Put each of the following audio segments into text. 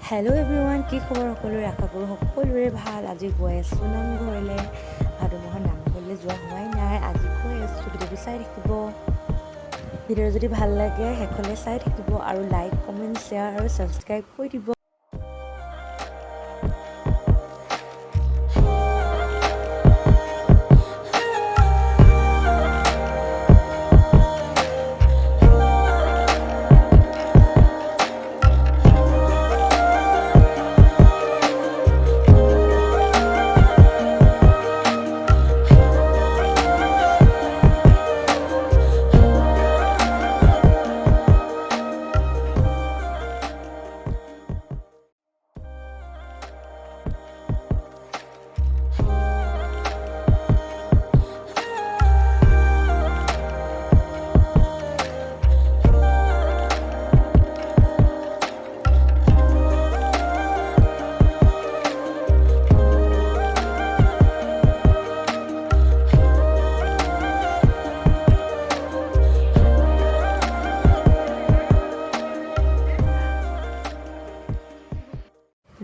Hello' everyone, কি খবৰ সকলোৰে? আশা কৰোঁ সকলোৰে ভাল। আজি গৈ আছোঁ নামঘৰলৈ। ভাদ মাহৰ নামঘৰলৈ যোৱা হোৱাই নাই, আজি গৈ আছোঁ। ভিডিঅ'টো চাই থাকিব। ভিডিঅ' যদি ভাল লাগে শেষলৈ চাই থাকিব আৰু লাইক, কমেণ্ট, শ্বেয়াৰ আৰু ছাবস্ক্ৰাইব কৰি দিব।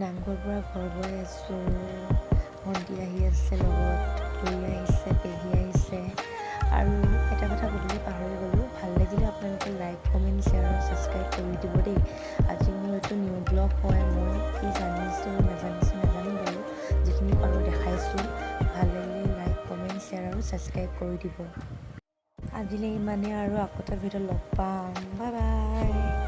নামঘৰৰ পৰা ঘৰ গৈ আছোঁ। ভণ্টি আহি আছে, লগত খুৰী আহিছে, পেহী আহিছে। আৰু এটা কথা ক'বলৈ পাহৰি গ'লোঁ, ভাল লাগিলে আপোনালোকে লাইক, কমেণ্ট, শ্বেয়াৰ আৰু ছাবস্ক্ৰাইব কৰি দিব দেই। আজি মোৰ এইটো নিউ ব্লগ হয়। মই কি জানিছোঁ নাজানো বাৰু, যিখিনি পাৰোঁ দেখাইছোঁ। ভাল লাগিলে লাইক, কমেণ্ট, শ্বেয়াৰ আৰু ছাবস্ক্ৰাইব কৰি দিব। আজিলৈ ইমানেই, আৰু আকৌ এটা ভিডিঅ' লগ পাম। Bye bye.